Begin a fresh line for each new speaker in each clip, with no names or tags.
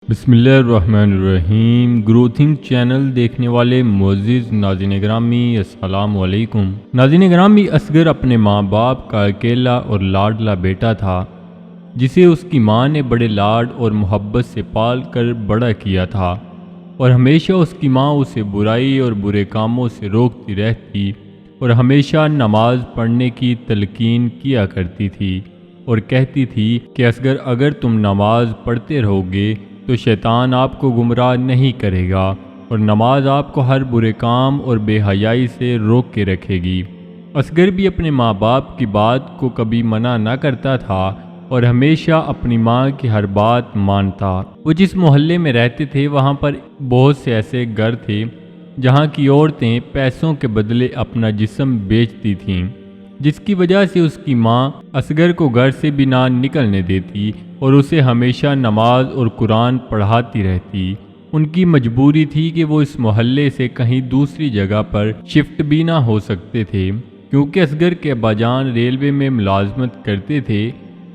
بسم اللہ الرحمن الرحیم۔ گروتھنگ چینل دیکھنے والے معزز ناظرین گرامی السلام علیکم۔ ناظرین گرامی، اصغر اپنے ماں باپ کا اکیلا اور لاڈلا بیٹا تھا جسے اس کی ماں نے بڑے لاڈ اور محبت سے پال کر بڑا کیا تھا، اور ہمیشہ اس کی ماں اسے برائی اور برے کاموں سے روکتی رہتی اور ہمیشہ نماز پڑھنے کی تلقین کیا کرتی تھی اور کہتی تھی کہ اصغر، اگر تم نماز پڑھتے رہو گے تو شیطان آپ کو گمراہ نہیں کرے گا اور نماز آپ کو ہر برے کام اور بے حیائی سے روک کے رکھے گی۔ اصغر بھی اپنے ماں باپ کی بات کو کبھی منع نہ کرتا تھا اور ہمیشہ اپنی ماں کی ہر بات مانتا۔ وہ جس محلے میں رہتے تھے وہاں پر بہت سے ایسے گھر تھے جہاں کی عورتیں پیسوں کے بدلے اپنا جسم بیچتی تھیں، جس کی وجہ سے اس کی ماں اصغر کو گھر سے بھی نہ نکلنے دیتی اور اسے ہمیشہ نماز اور قرآن پڑھاتی رہتی۔ ان کی مجبوری تھی کہ وہ اس محلے سے کہیں دوسری جگہ پر شفٹ بھی نہ ہو سکتے تھے، کیونکہ اصغر کے ابا جان ریلوے میں ملازمت کرتے تھے۔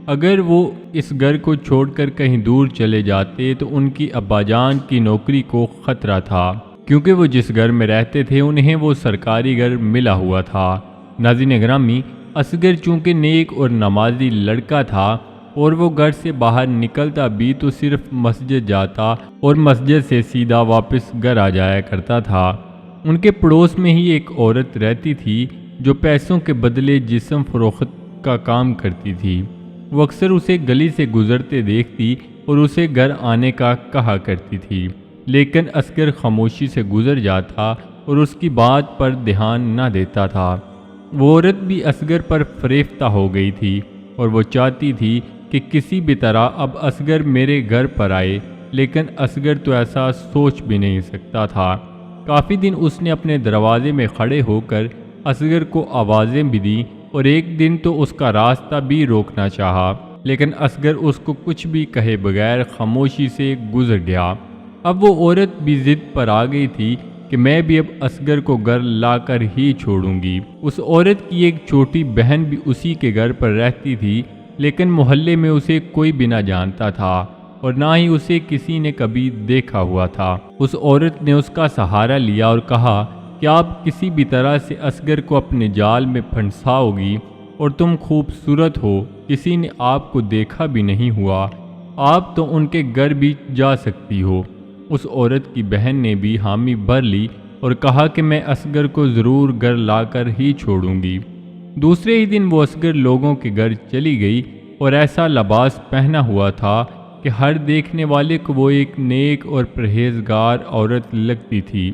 اگر وہ اس گھر کو چھوڑ کر کہیں دور چلے جاتے تو ان کی ابا جان کی نوکری کو خطرہ تھا، کیونکہ وہ جس گھر میں رہتے تھے انہیں وہ سرکاری گھر ملا ہوا تھا۔ ناظرین گرامی، اصغر چونکہ نیک اور نمازی لڑکا تھا اور وہ گھر سے باہر نکلتا بھی تو صرف مسجد جاتا اور مسجد سے سیدھا واپس گھر آ جایا کرتا تھا۔ ان کے پڑوس میں ہی ایک عورت رہتی تھی جو پیسوں کے بدلے جسم فروخت کا کام کرتی تھی۔ وہ اکثر اسے گلی سے گزرتے دیکھتی اور اسے گھر آنے کا کہا کرتی تھی، لیکن اصغر خاموشی سے گزر جاتا اور اس کی بات پر دھیان نہ دیتا تھا۔ وہ عورت بھی اصغر پر فریفتہ ہو گئی تھی اور وہ چاہتی تھی کہ کسی بھی طرح اب اصغر میرے گھر پر آئے، لیکن اصغر تو ایسا سوچ بھی نہیں سکتا تھا۔ کافی دن اس نے اپنے دروازے میں کھڑے ہو کر اصغر کو آوازیں بھی دیں اور ایک دن تو اس کا راستہ بھی روکنا چاہا، لیکن اصغر اس کو کچھ بھی کہے بغیر خاموشی سے گزر گیا۔ اب وہ عورت بھی ضد پر آ گئی تھی کہ میں بھی اب اصغر کو گھر لا کر ہی چھوڑوں گی۔ اس عورت کی ایک چھوٹی بہن بھی اسی کے گھر پر رہتی تھی، لیکن محلے میں اسے کوئی بھی نہ جانتا تھا اور نہ ہی اسے کسی نے کبھی دیکھا ہوا تھا۔ اس عورت نے اس کا سہارا لیا اور کہا کہ آپ کسی بھی طرح سے اصغر کو اپنے جال میں پھنساؤ گی اور تم خوبصورت ہو، کسی نے آپ کو دیکھا بھی نہیں ہوا، آپ تو ان کے گھر بھی جا سکتی ہو۔ اس عورت کی بہن نے بھی حامی بھر لی اور کہا کہ میں اصغر کو ضرور گھر لا کر ہی چھوڑوں گی۔ دوسرے ہی دن وہ اصغر لوگوں کے گھر چلی گئی اور ایسا لباس پہنا ہوا تھا کہ ہر دیکھنے والے کو وہ ایک نیک اور پرہیزگار عورت لگتی تھی۔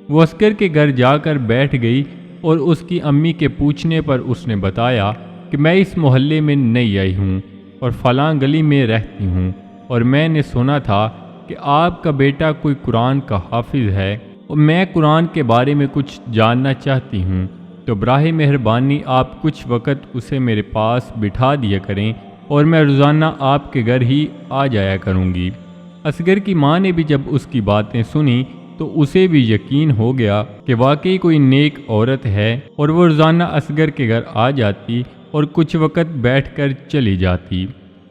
وہ اصغر کے گھر جا کر بیٹھ گئی اور اس کی امی کے پوچھنے پر اس نے بتایا کہ میں اس محلے میں نئی آئی ہوں اور فلاں گلی میں رہتی ہوں، اور میں نے سنا تھا کہ آپ کا بیٹا کوئی قرآن کا حافظ ہے اور میں قرآن کے بارے میں کچھ جاننا چاہتی ہوں، تو براہ مہربانی آپ کچھ وقت اسے میرے پاس بٹھا دیا کریں اور میں روزانہ آپ کے گھر ہی آ جایا کروں گی۔ اصغر کی ماں نے بھی جب اس کی باتیں سنی تو اسے بھی یقین ہو گیا کہ واقعی کوئی نیک عورت ہے، اور وہ روزانہ اصغر کے گھر آ جاتی اور کچھ وقت بیٹھ کر چلی جاتی۔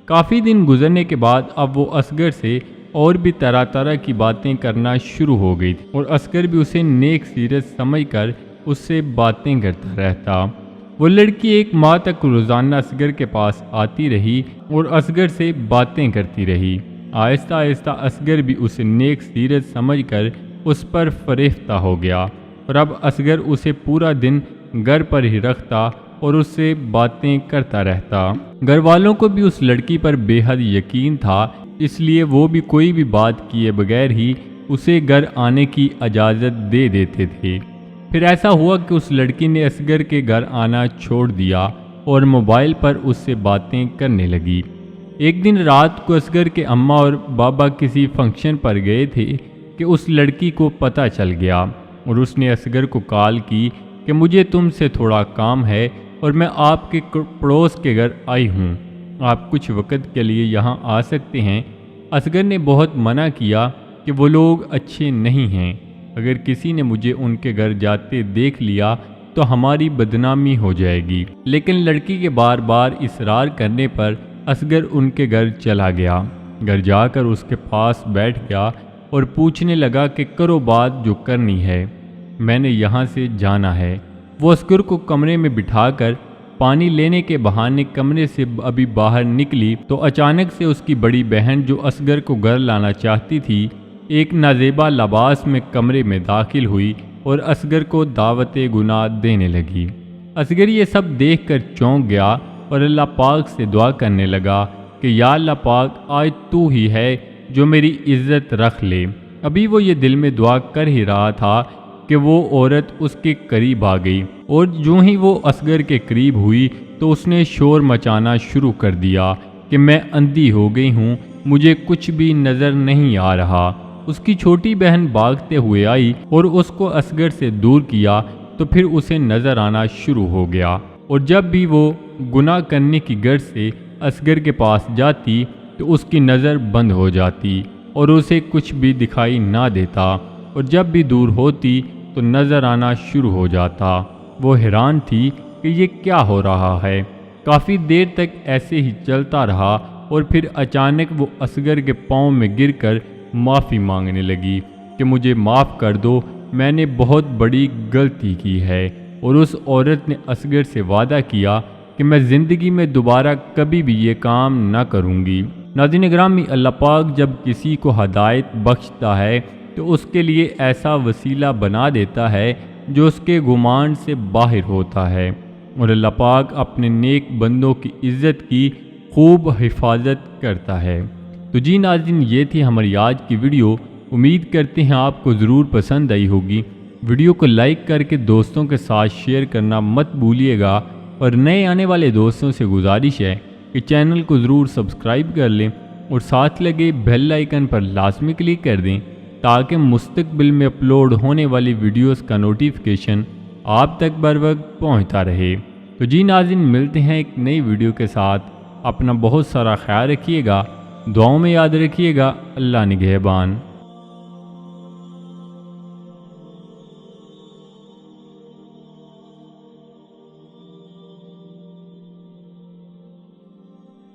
کافی دن گزرنے کے بعد اب وہ اصغر سے اور بھی طرح طرح کی باتیں کرنا شروع ہو گئی تھی، اور اصغر بھی اسے نیک سیرت سمجھ کر اس سے باتیں کرتا رہتا۔ وہ لڑکی ایک ماہ تک روزانہ اصغر کے پاس آتی رہی اور اصغر سے باتیں کرتی رہی۔ آہستہ آہستہ اصغر بھی اسے نیک سیرت سمجھ کر اس پر فریفتہ ہو گیا، اور اب اصغر اسے پورا دن گھر پر ہی رکھتا اور اس سے باتیں کرتا رہتا۔ گھر والوں کو بھی اس لڑکی پر بے حد یقین تھا، اس لیے وہ بھی کوئی بھی بات کیے بغیر ہی اسے گھر آنے کی اجازت دے دیتے تھے۔ پھر ایسا ہوا کہ اس لڑکی نے اصغر کے گھر آنا چھوڑ دیا اور موبائل پر اس سے باتیں کرنے لگی۔ ایک دن رات کو اصغر کے اماں اور بابا کسی فنکشن پر گئے تھے کہ اس لڑکی کو پتہ چل گیا، اور اس نے اصغر کو کال کی کہ مجھے تم سے تھوڑا کام ہے اور میں آپ کے پڑوس کے گھر آئی ہوں، آپ کچھ وقت کے لیے یہاں آ سکتے ہیں۔ اصغر نے بہت منع کیا کہ وہ لوگ اچھے نہیں ہیں، اگر کسی نے مجھے ان کے گھر جاتے دیکھ لیا تو ہماری بدنامی ہو جائے گی، لیکن لڑکی کے بار بار اصرار کرنے پر اصغر ان کے گھر چلا گیا۔ گھر جا کر اس کے پاس بیٹھ گیا اور پوچھنے لگا کہ کرو بات جو کرنی ہے، میں نے یہاں سے جانا ہے۔ وہ اصغر کو کمرے میں بٹھا کر پانی لینے کے بہانے کمرے سے ابھی باہر نکلی تو اچانک سے اس کی بڑی بہن جو اصغر کو گھر لانا چاہتی تھی ایک نازیبا لباس میں کمرے میں داخل ہوئی اور اصغر کو دعوت گناہ دینے لگی۔ اصغر یہ سب دیکھ کر چونک گیا اور اللہ پاک سے دعا کرنے لگا کہ یا اللہ پاک، آج تو ہی ہے جو میری عزت رکھ لے۔ ابھی وہ یہ دل میں دعا کر ہی رہا تھا کہ وہ عورت اس کے قریب آ گئی، اور جوں ہی وہ اصغر کے قریب ہوئی تو اس نے شور مچانا شروع کر دیا کہ میں اندھی ہو گئی ہوں، مجھے کچھ بھی نظر نہیں آ رہا۔ اس کی چھوٹی بہن بھاگتے ہوئے آئی اور اس کو اصغر سے دور کیا تو پھر اسے نظر آنا شروع ہو گیا، اور جب بھی وہ گناہ کرنے کی غرض سے اصغر کے پاس جاتی تو اس کی نظر بند ہو جاتی اور اسے کچھ بھی دکھائی نہ دیتا، اور جب بھی دور ہوتی تو نظر آنا شروع ہو جاتا۔ وہ حیران تھی کہ یہ کیا ہو رہا ہے۔ کافی دیر تک ایسے ہی چلتا رہا اور پھر اچانک وہ اصغر کے پاؤں میں گر کر معافی مانگنے لگی کہ مجھے معاف کر دو، میں نے بہت بڑی غلطی کی ہے۔ اور اس عورت نے اصغر سے وعدہ کیا کہ میں زندگی میں دوبارہ کبھی بھی یہ کام نہ کروں گی۔ ناظرین گرامی، اللہ پاک جب کسی کو ہدایت بخشتا ہے تو اس کے لیے ایسا وسیلہ بنا دیتا ہے جو اس کے گمان سے باہر ہوتا ہے، اور اللہ پاک اپنے نیک بندوں کی عزت کی خوب حفاظت کرتا ہے۔ تو جی ناظرین، یہ تھی ہماری آج کی ویڈیو۔ امید کرتے ہیں آپ کو ضرور پسند آئی ہوگی۔ ویڈیو کو لائک کر کے دوستوں کے ساتھ شیئر کرنا مت بھولیے گا، اور نئے آنے والے دوستوں سے گزارش ہے کہ چینل کو ضرور سبسکرائب کر لیں اور ساتھ لگے بیل آئیکن پر لازمی کلک کر دیں تاکہ مستقبل میں اپلوڈ ہونے والی ویڈیوز کا نوٹیفیکیشن آپ تک بر وقت پہنچتا رہے۔ تو جی ناظرین، ملتے ہیں ایک نئی ویڈیو کے ساتھ۔ اپنا بہت سارا خیال رکھیے گا، دعاؤں میں یاد رکھیے گا۔ اللہ نگہبان۔